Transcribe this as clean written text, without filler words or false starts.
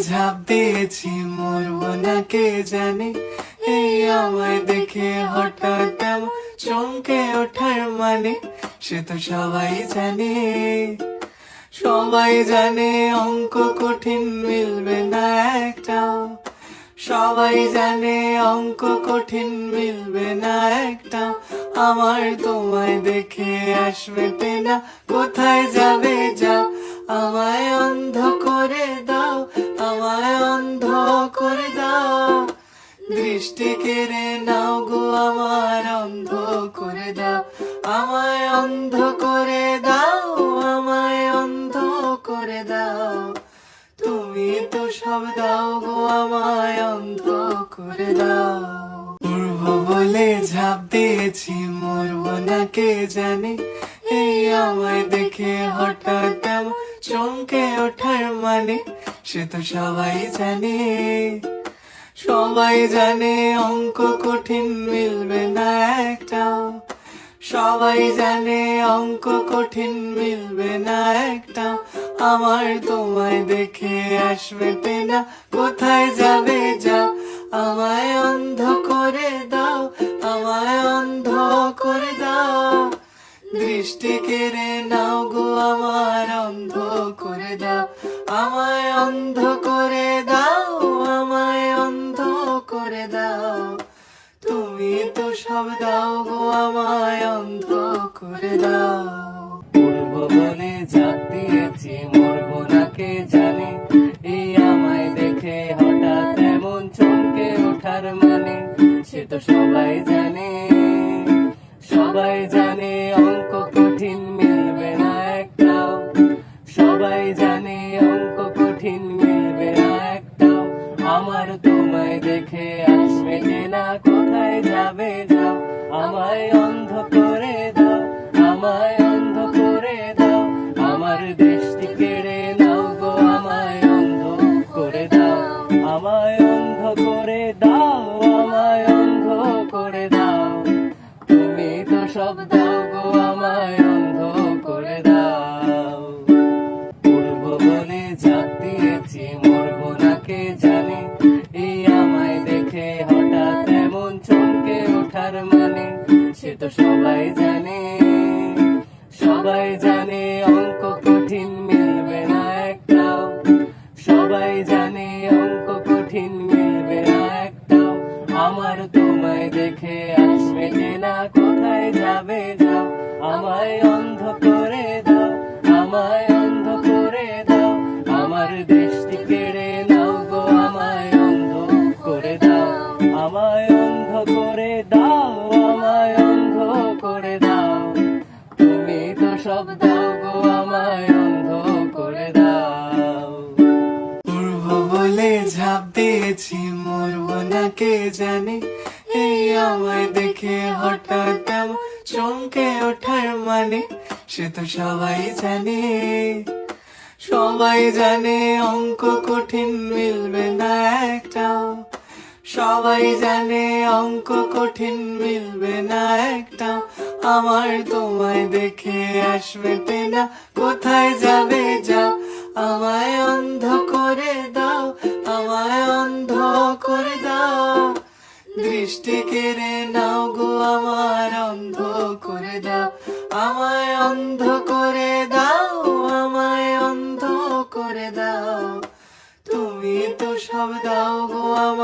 ঝাঁপ দিয়েছি, মরবো না কে জানে। এই আমায় দেখে হঠাৎ এমন চমকে ওঠার মানে, সে তো সবাই জানে। সবাই জানে অঙ্ক কঠিন, মিলবে না একটাও। সবাই জানে অঙ্ক কঠিন, মিলবে না একটাও। আমার তোমায় দেখে আসবে না, কোথায় যাবে যাও। আমায় অন্ধ করে দাও, আমায় অন্ধ করে দাও। দৃষ্টি কেড়ে নাও গো আমার, অন্ধ করে দাও। আমায় অন্ধ করে দাও, আমায় অন্ধ করে দাও। তুমি তো সব দাও গো, আমায় অন্ধ করে দাও। উড়বো বলে ঝাঁপ দিয়েছি, মরবো না কে জানে। এই আমায় দেখে হঠাৎ এমন চমকে ওঠার মানে, সে তো সবাই জানে। সবাই জানে অঙ্ক কঠিন, মিলবে না একটাও। সবাই জানে অঙ্ক কঠিন, মিলবে না একটাও। আমার তোমায় দেখে আসবে না, কোথায় যাবে যাও। আমায় অন্ধ করে দাও, আমায় অন্ধ করে দাও। দৃষ্টি কেড়ে নাও গো আমার, অন্ধ করে দাও। আমায় অন্ধ করে দাও, আমায় অন্ধ করে দাও। তুমি তো সব দাও গো, আমায় অন্ধ করে দাও। উড়বো বলে ঝাঁপ দিয়েছি, মরবো না কে জানে। এই আমায় দেখে হঠাৎ এমন চমকে ওঠার মানে, সে তো সবাই জানে। সবাই জানে অঙ্ক কঠিন, মিলবে না একটাও। সবাই জানে অঙ্ক কঠিন, মিলবে না একটাও। আমার তোমায় দেখে আসবে না, কোথায় যাবে যাও। আমায় অন্ধ করে দাও, আমায় অন্ধ করে দাও। আমার দৃষ্টি কেড়ে নাও গো, আমায় অন্ধ করে দাও। আমায় অন্ধ করে দাও, আমায় অন্ধ করে দাও। তুমি তো সব দাও গো, আমায় অন্ধ করে দাও। উড়বো বলে ঝাঁপ দিয়েছি, মরবো না কে জানে। এই আমায় দেখে হঠাৎ এমন চমকে ওঠার মানে, সে তো সবাই জানে। সবাই জানে অঙ্ক কঠিন, মিলবে না একটাও। সবাই জানে অঙ্ক কঠিন, মিলবে না একটাও। আমার তোমায় দেখে আসবে না, কোথায় যাবে যাও। আমায় অন্ধ করে দাও, আমায় অন্ধ করে দাও। আমার দৃষ্টি কেড়ে নাও গো, আমায় অন্ধ করে দাও। আমায় অন্ধ করে দাও, আমায় অন্ধ করে দাও। তুমি তো সব দাও গো, আমায় অন্ধ করে দাও। উড়বো বলে ঝাঁপ দিয়েছি, মরবো না কে জানে। এই আমায় দেখে হঠাৎ এমন চমকে ওঠার মানে, সে তো সবাই জানে। সবাই জানে অঙ্ক কঠিন, মিলবে না একটাও। সবাই জানে অঙ্ক কঠিন, মিলবে না একটাও। আমার তোমায় দেখে আসবে না, কোথায় যাবে যাও। আমায় অন্ধ করে দাও, আমায় অন্ধ করে দাও। দৃষ্টি কেড়ে নাও গো আমার, অন্ধ করে দাও। আমায় অন্ধ করে দাও, আমায় অন্ধ করে দাও। তুমি তো সব দাও গো আমায়।